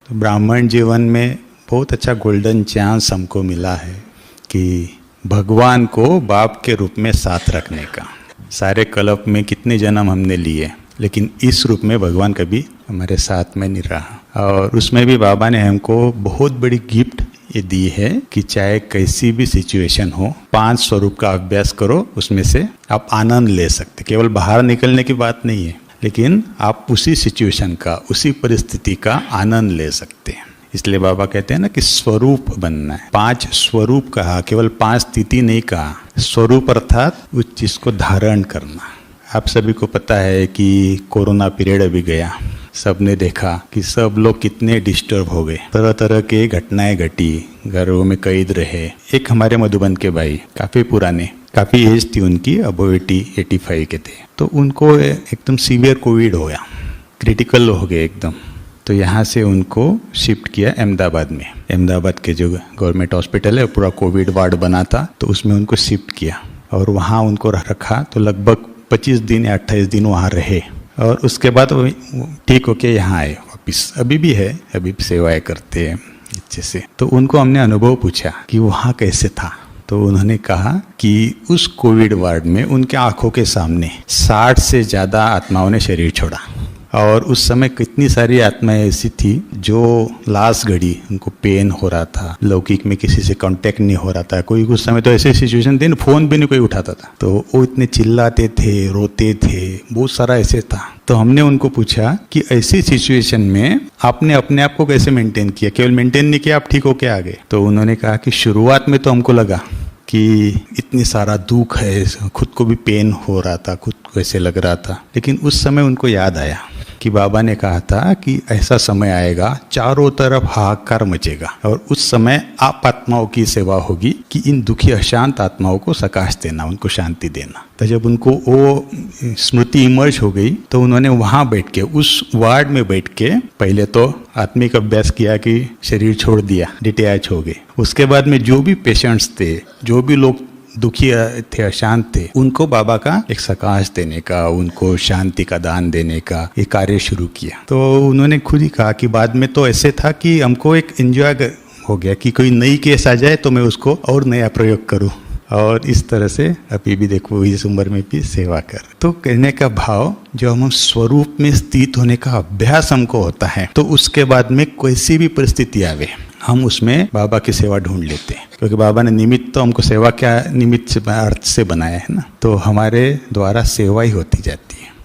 तो ब्राह्मण जीवन में बहुत अच्छा गोल्डन चांस हमको मिला है कि भगवान को बाप के रूप में साथ रखने का। सारे कल्प में कितने जन्म हमने लिए, लेकिन इस रूप में भगवान कभी हमारे साथ में नहीं रहा। और उसमें भी बाबा ने हमको बहुत बड़ी गिफ्ट ये दी है कि चाहे कैसी भी सिचुएशन हो, 5 स्वरूप का अभ्यास करो, उसमें से आप आनंद ले सकते। केवल बाहर निकलने की बात नहीं है, लेकिन आप उसी सिचुएशन का, उसी परिस्थिति का आनंद ले सकते हैं। इसलिए बाबा कहते हैं ना कि स्वरूप बनना है। 5 स्वरूप कहा, केवल 5 स्थिति नहीं कहा। स्वरूप अर्थात उस चीज को धारण करना। आप सभी को पता है कि कोरोना पीरियड अभी गया, सबने देखा कि सब लोग कितने डिस्टर्ब हो गए, तरह तरह के घटनाएं घटी, घरों में कैद रहे। एक हमारे मधुबन के भाई, काफी पुराने, काफी एज थी उनकी, अब 85 के थे, तो उनको एकदम सीवियर कोविड हो गया, क्रिटिकल हो गए एकदम। तो यहाँ से उनको शिफ्ट किया अहमदाबाद में। अहमदाबाद के जो गवर्नमेंट हॉस्पिटल है, पूरा कोविड वार्ड बना था, तो उसमें उनको शिफ्ट किया और वहाँ उनको रखा। तो लगभग 25 दिन या 28 दिन वहाँ रहे और उसके बाद वो ठीक होके यहाँ आए वापिस। अभी भी है, अभी भी सेवाएं करते हैं अच्छे से। तो उनको हमने अनुभव पूछा कि वहाँ कैसे था, तो उन्होंने कहा कि उस कोविड वार्ड में उनके आंखों के सामने 60 से ज़्यादा आत्माओं ने शरीर छोड़ा। और उस समय कितनी सारी आत्माएं ऐसी थी जो लास्ट घड़ी उनको पेन हो रहा था, लौकिक में किसी से कांटेक्ट नहीं हो रहा था। कोई उस समय तो ऐसे सिचुएशन थी, फोन भी नहीं कोई उठाता था, तो वो इतने चिल्लाते थे, रोते थे, बहुत सारा ऐसे था। तो हमने उनको पूछा कि ऐसी सिचुएशन में आपने अपने आप को कैसे मेंटेन किया? केवल मेंटेन नहीं किया, आप ठीक होके आ गए? तो उन्होंने कहा कि शुरुआत में तो हमको लगा कि इतनी सारा दुख है, खुद को भी पेन हो रहा था, खुद को ऐसे लग रहा था। लेकिन उस समय उनको याद आया कि बाबा ने कहा था कि ऐसा समय आएगा, चारों तरफ हाहाकार मचेगा और उस समय आप आत्माओं की सेवा होगी कि इन दुखी अशांत आत्माओं को सकाश देना, उनको शांति देना। तो जब उनको वो स्मृति इमर्ज हो गई, तो उन्होंने वहाँ बैठ के, उस वार्ड में बैठ के, पहले तो आत्मिक अभ्यास किया कि शरीर छोड़ दिया, डिटैच हो गए। उसके बाद में जो भी पेशेंट्स थे, जो भी लोग दुखी थे, अशांत थे, उनको बाबा का एक सकाश देने का, उनको शांति का दान देने का ये कार्य शुरू किया। तो उन्होंने खुद ही कहा कि बाद में तो ऐसे था कि हमको एक एंजॉय हो गया कि कोई नई केस आ जाए तो मैं उसको और नया प्रयोग करूं। और इस तरह से अभी भी देखो इस उम्र में भी सेवा कर। तो कहने का भाव, जो हम स्वरूप में स्थित होने का अभ्यास हमको होता है, तो उसके बाद में कैसी भी परिस्थिति आवे, हम उसमें बाबा की सेवा ढूंढ लेते हैं। क्योंकि बाबा ने निमित्त तो हमको सेवा क्या निमित्त से अर्थ से बनाया है ना, तो हमारे द्वारा सेवा ही होती जाती है।